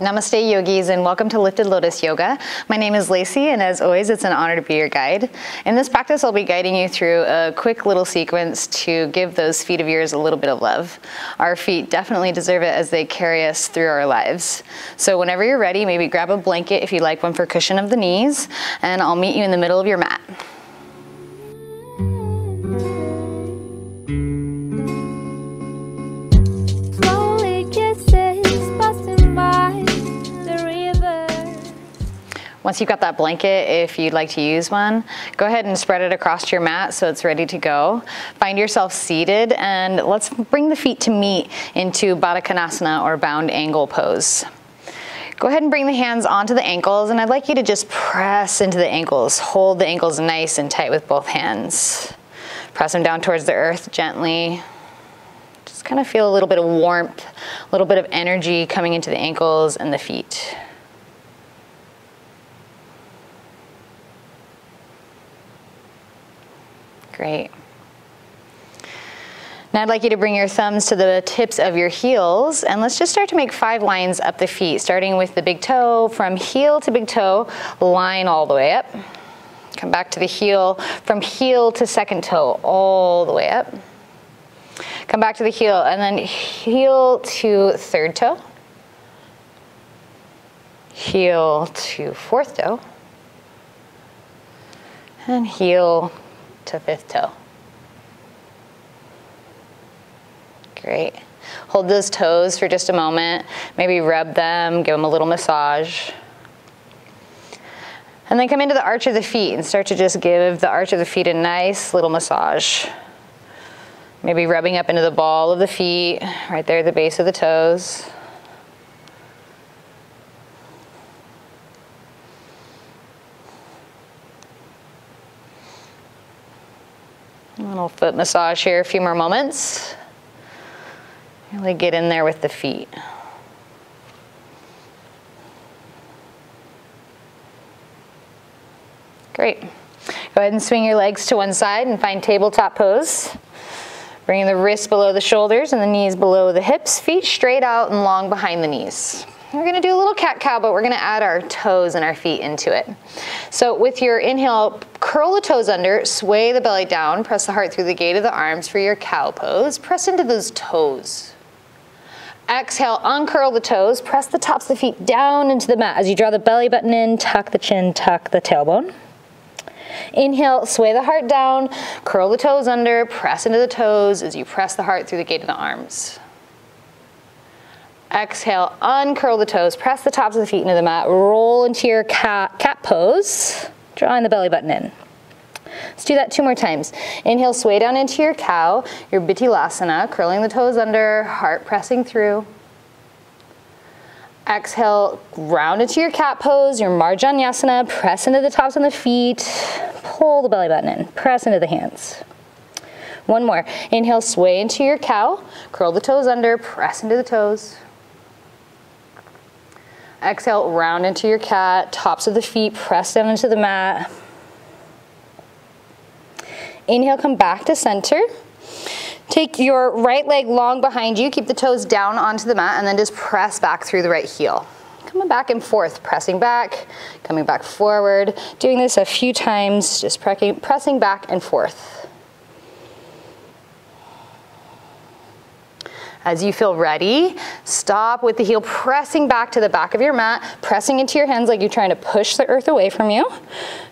Namaste yogis, and welcome to Lifted Lotus Yoga. My name is Lacey, and as always it's an honor to be your guide. In this practice I'll be guiding you through a quick little sequence to give those feet of yours a little bit of love. Our feet definitely deserve it as they carry us through our lives. So whenever you're ready, maybe grab a blanket if you'd like one for cushion of the knees, and I'll meet you in the middle of your mat. Once you've got that blanket, if you'd like to use one, go ahead and spread it across your mat so it's ready to go. Find yourself seated, and let's bring the feet to meet into Baddha Konasana, or bound angle pose. Go ahead and bring the hands onto the ankles, and I'd like you to just press into the ankles. Hold the ankles nice and tight with both hands. Press them down towards the earth gently. Just kind of feel a little bit of warmth, a little bit of energy coming into the ankles and the feet. Great. Now I'd like you to bring your thumbs to the tips of your heels, and let's just start to make 5 lines up the feet, starting with the big toe. From heel to big toe, line all the way up. Come back to the heel, from heel to second toe, all the way up. Come back to the heel, and then heel to third toe. Heel to fourth toe. And heel to fifth toe. Great. Hold those toes for just a moment. Maybe rub them, give them a little massage. And then come into the arch of the feet and start to just give the arch of the feet a nice little massage. Maybe rubbing up into the ball of the feet, right there at the base of the toes. A little foot massage here, a few more moments. Really get in there with the feet. Great. Go ahead and swing your legs to one side and find tabletop pose. Bringing the wrists below the shoulders and the knees below the hips, feet straight out and long behind the knees. We're gonna do a little cat-cow, but we're gonna add our toes and our feet into it. So with your inhale, curl the toes under, sway the belly down, press the heart through the gate of the arms for your cow pose. Press into those toes. Exhale, uncurl the toes, press the tops of the feet down into the mat. As you draw the belly button in, tuck the chin, tuck the tailbone. Inhale, sway the heart down, curl the toes under, press into the toes as you press the heart through the gate of the arms. Exhale, uncurl the toes, press the tops of the feet into the mat, roll into your cat pose, drawing the belly button in. Let's do that 2 more times. Inhale, sway down into your cow, your Bittilasana, curling the toes under, heart pressing through. Exhale, round into your cat pose, your Marjanyasana, press into the tops of the feet, pull the belly button in, press into the hands. 1 more. Inhale, sway into your cow, curl the toes under, press into the toes. Exhale, round into your cat, tops of the feet, press down into the mat. Inhale, come back to center. Take your right leg long behind you, keep the toes down onto the mat, and then just press back through the right heel. Coming back and forth, pressing back, coming back forward. Doing this a few times, just pressing back and forth. As you feel ready, stop with the heel pressing back to the back of your mat, pressing into your hands like you're trying to push the earth away from you.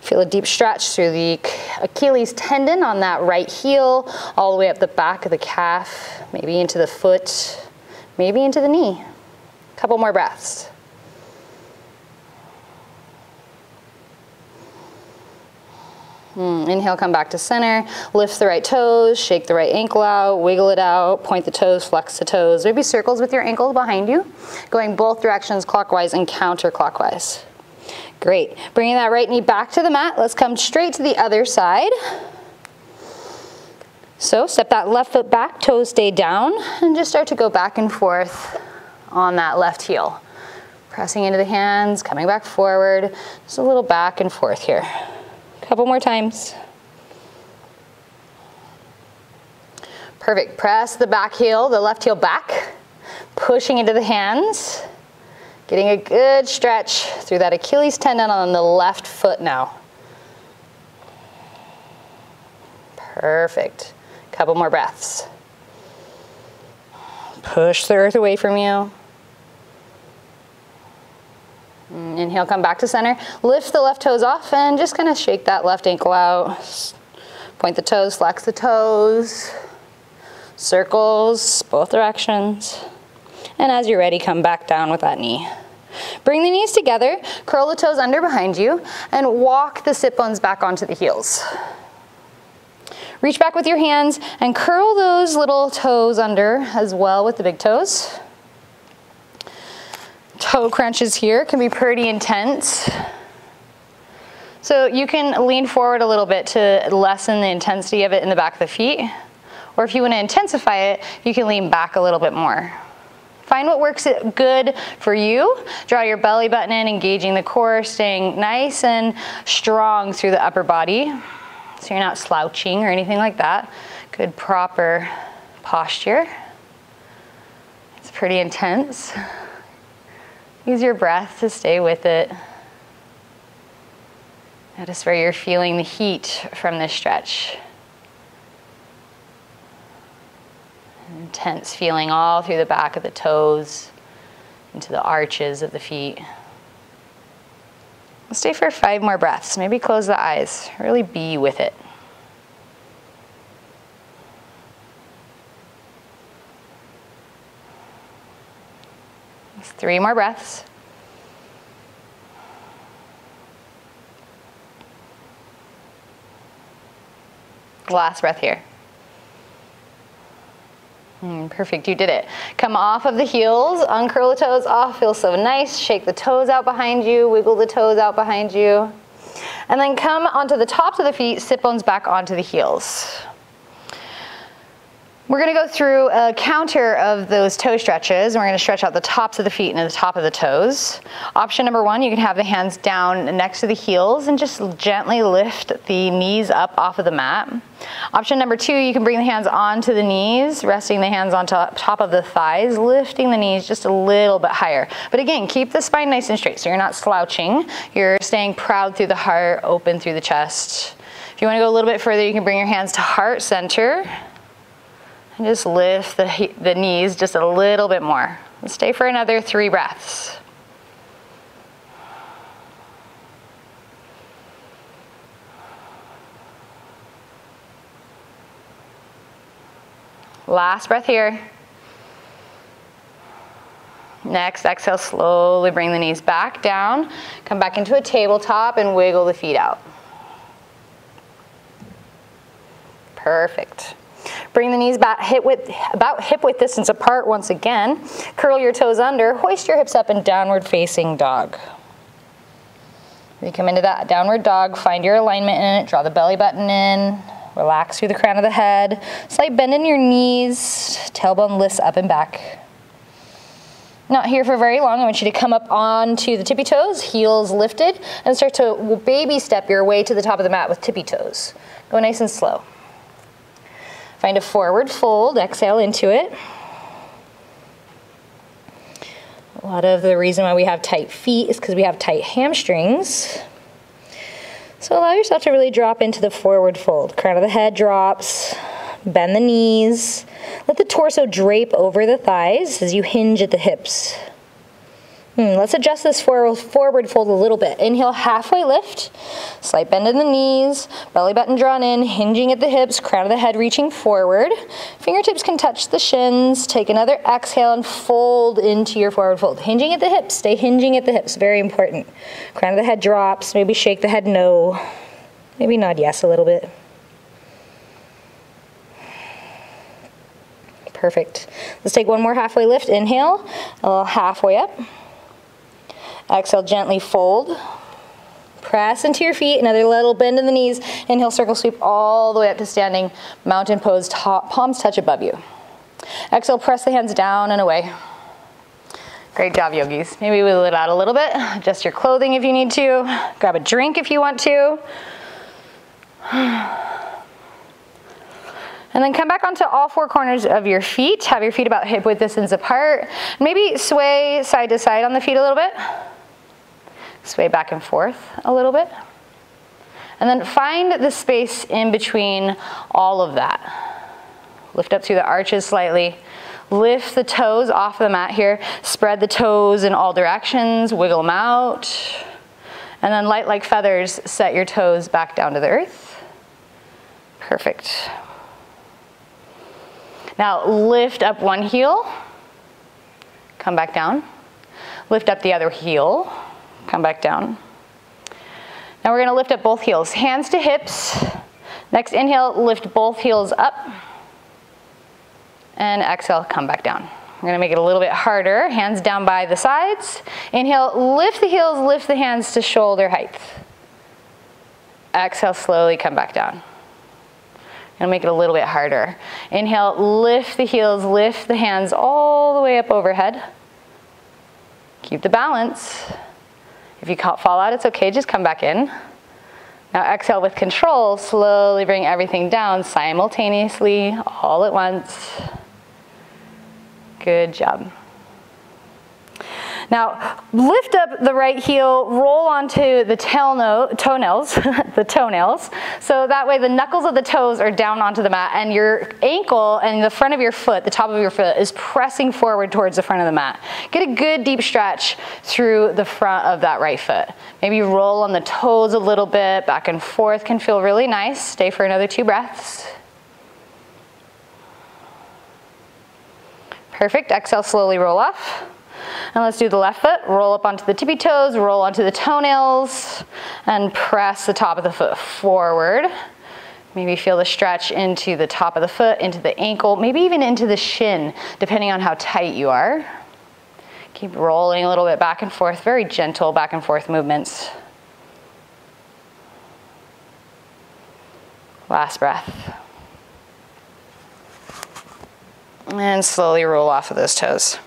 Feel a deep stretch through the Achilles tendon on that right heel, all the way up the back of the calf, maybe into the foot, maybe into the knee. A couple more breaths. Inhale, come back to center, lift the right toes, shake the right ankle out, wiggle it out, point the toes, flex the toes. Maybe circles with your ankle behind you, going both directions, clockwise and counterclockwise. Great. Bringing that right knee back to the mat, let's come straight to the other side. So step that left foot back, toes stay down, and just start to go back and forth on that left heel. Pressing into the hands, coming back forward, just a little back and forth here. Couple more times. Perfect. Press the back heel, the left heel back, pushing into the hands. Getting a good stretch through that Achilles tendon on the left foot now. Perfect. Couple more breaths. Push the earth away from you. Inhale, come back to center. Lift the left toes off and just kind of shake that left ankle out. Point the toes, flex the toes. Circles, both directions. And as you're ready, come back down with that knee. Bring the knees together, curl the toes under behind you, and walk the sit bones back onto the heels. Reach back with your hands and curl those little toes under as well with the big toes. Toe crunches here can be pretty intense. So you can lean forward a little bit to lessen the intensity of it in the back of the feet. Or if you want to intensify it, you can lean back a little bit more. Find what works good for you. Draw your belly button in, engaging the core, staying nice and strong through the upper body. So you're not slouching or anything like that. Good proper posture. It's pretty intense. Use your breath to stay with it. Notice where you're feeling the heat from this stretch. An intense feeling all through the back of the toes, into the arches of the feet. We'll stay for 5 more breaths. Maybe close the eyes. Really be with it. Just 3 more breaths. Last breath here. Perfect, you did it. Come off of the heels, uncurl the toes off, feels so nice. Shake the toes out behind you, wiggle the toes out behind you. And then come onto the tops of the feet, sit bones back onto the heels. We're gonna go through a counter of those toe stretches, and we're gonna stretch out the tops of the feet and the top of the toes. Option number 1, you can have the hands down next to the heels and just gently lift the knees up off of the mat. Option number 2, you can bring the hands onto the knees, resting the hands on top of the thighs, lifting the knees just a little bit higher. But again, keep the spine nice and straight, so you're not slouching. You're staying proud through the heart, open through the chest. If you wanna go a little bit further, you can bring your hands to heart center. And just lift the knees just a little bit more. And stay for another 3 breaths. Last breath here. Next, exhale, slowly bring the knees back down. Come back into a tabletop and wiggle the feet out. Perfect. Bring the knees back about hip width distance apart once again. Curl your toes under, hoist your hips up in downward facing dog. When you come into that downward dog, find your alignment in it, draw the belly button in, relax through the crown of the head, slight bend in your knees, tailbone lifts up and back. Not here for very long. I want you to come up onto the tippy toes, heels lifted, and start to baby step your way to the top of the mat with tippy toes. Go nice and slow. Find a forward fold, exhale into it. A lot of the reason why we have tight feet is because we have tight hamstrings. So allow yourself to really drop into the forward fold. Crown of the head drops, bend the knees. Let the torso drape over the thighs as you hinge at the hips. Let's adjust this forward fold a little bit. Inhale, halfway lift, slight bend in the knees, belly button drawn in, hinging at the hips, crown of the head reaching forward. Fingertips can touch the shins. Take another exhale and fold into your forward fold. Hinging at the hips, stay hinging at the hips, very important. Crown of the head drops, maybe shake the head no, maybe nod yes a little bit. Perfect. Let's take one more halfway lift. Inhale, a little halfway up. Exhale, gently fold. Press into your feet, another little bend in the knees. Inhale, circle sweep all the way up to standing mountain pose, palms touch above you. Exhale, press the hands down and away. Great job, yogis. Maybe wiggle it out a little bit. Adjust your clothing if you need to. Grab a drink if you want to. And then come back onto all four corners of your feet. Have your feet about hip width distance apart. Maybe sway side to side on the feet a little bit. Sway back and forth a little bit. And then find the space in between all of that. Lift up through the arches slightly. Lift the toes off the mat here. Spread the toes in all directions. Wiggle them out. And then light like feathers, set your toes back down to the earth. Perfect. Now lift up one heel, come back down. Lift up the other heel, come back down. Now we're gonna lift up both heels, hands to hips. Next inhale, lift both heels up. And exhale, come back down. We're gonna make it a little bit harder, hands down by the sides. Inhale, lift the heels, lift the hands to shoulder height. Exhale, slowly come back down. Gonna make it a little bit harder. Inhale, lift the heels, lift the hands all the way up overhead. Keep the balance. If you fall out, it's okay, just come back in. Now exhale with control, slowly bring everything down simultaneously, all at once. Good job. Now, lift up the right heel, roll onto the toenails, the toenails, so that way the knuckles of the toes are down onto the mat and your ankle and the front of your foot, the top of your foot, is pressing forward towards the front of the mat. Get a good deep stretch through the front of that right foot. Maybe roll on the toes a little bit, back and forth can feel really nice. Stay for another 2 breaths. Perfect, exhale, slowly roll off. And let's do the left foot. Roll up onto the tippy toes, roll onto the toenails, and press the top of the foot forward. Maybe feel the stretch into the top of the foot, into the ankle, maybe even into the shin, depending on how tight you are. Keep rolling a little bit back and forth, very gentle back and forth movements. Last breath. And slowly roll off of those toes.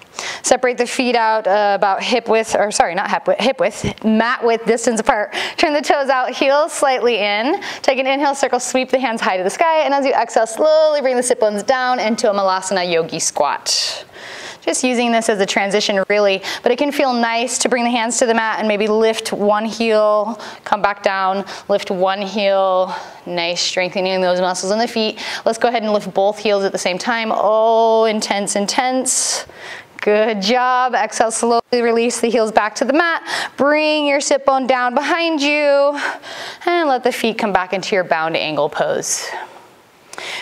Separate the feet out about hip width, or sorry, not hip width, mat width distance apart. Turn the toes out, heels slightly in. Take an inhale, circle, sweep the hands high to the sky, and as you exhale, slowly bring the sit bones down into a Malasana Yogi squat. Just using this as a transition really, but it can feel nice to bring the hands to the mat and maybe lift one heel, come back down, lift one heel, nice strengthening those muscles in the feet. Let's go ahead and lift both heels at the same time. Oh, intense, intense. Good job. Exhale, slowly release the heels back to the mat. Bring your sit bone down behind you and let the feet come back into your bound angle pose.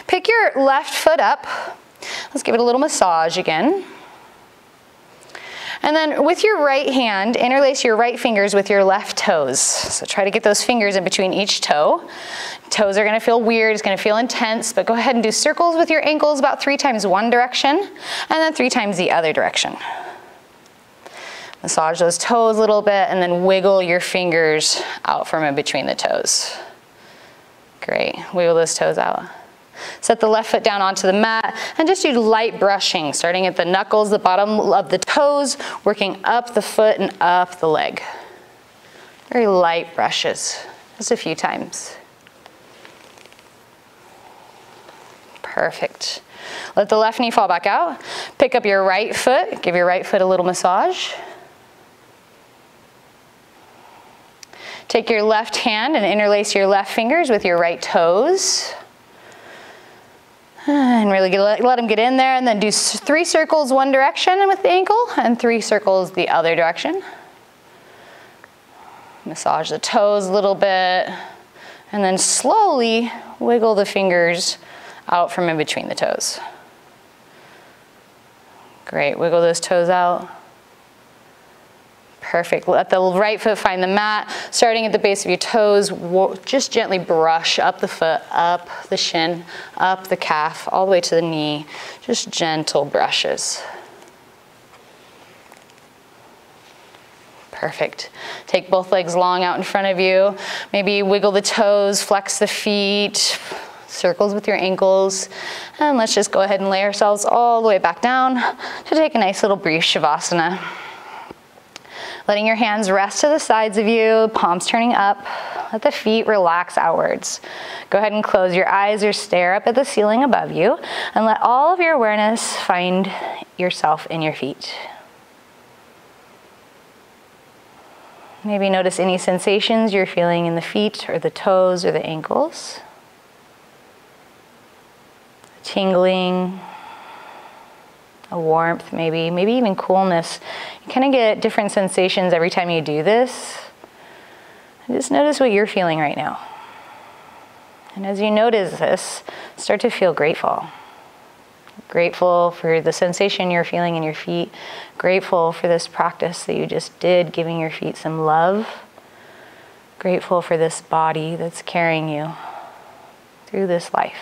Pick your left foot up. Let's give it a little massage again. And then with your right hand, interlace your right fingers with your left toes. So try to get those fingers in between each toe. Toes are gonna feel weird, it's gonna feel intense, but go ahead and do circles with your ankles about 3 times one direction, and then 3 times the other direction. Massage those toes a little bit, and then wiggle your fingers out from in between the toes. Great, wiggle those toes out. Set the left foot down onto the mat and just do light brushing, starting at the knuckles, the bottom of the toes, working up the foot and up the leg. Very light brushes, just a few times. Perfect. Let the left knee fall back out. Pick up your right foot, give your right foot a little massage. Take your left hand and interlace your left fingers with your right toes. And really let them get in there, and then do 3 circles one direction with the ankle and 3 circles the other direction. Massage the toes a little bit, and then slowly wiggle the fingers out from in between the toes. Great, wiggle those toes out. Perfect. Let the right foot find the mat. Starting at the base of your toes, just gently brush up the foot, up the shin, up the calf, all the way to the knee. Just gentle brushes. Perfect. Take both legs long out in front of you. Maybe wiggle the toes, flex the feet, circles with your ankles. And let's just go ahead and lay ourselves all the way back down to take a nice little brief Shavasana. Letting your hands rest to the sides of you, palms turning up, Let the feet relax outwards. Go ahead and close your eyes or stare up at the ceiling above you and let all of your awareness find yourself in your feet. Maybe notice any sensations you're feeling in the feet or the toes or the ankles. Tingling, a warmth maybe even coolness. You kind of get different sensations every time you do this. Just notice what you're feeling right now. And as you notice this, start to feel grateful. Grateful for the sensation you're feeling in your feet. Grateful for this practice that you just did, giving your feet some love. Grateful for this body that's carrying you through this life.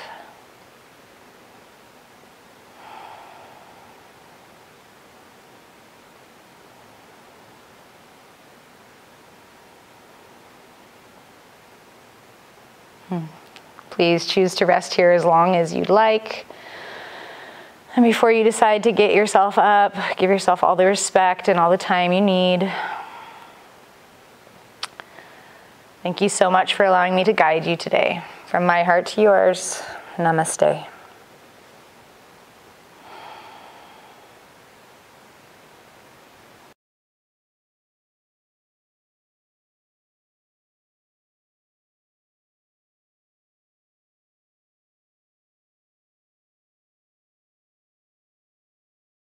Please choose to rest here as long as you'd like. And before you decide to get yourself up, give yourself all the respect and all the time you need. Thank you so much for allowing me to guide you today. From my heart to yours, namaste.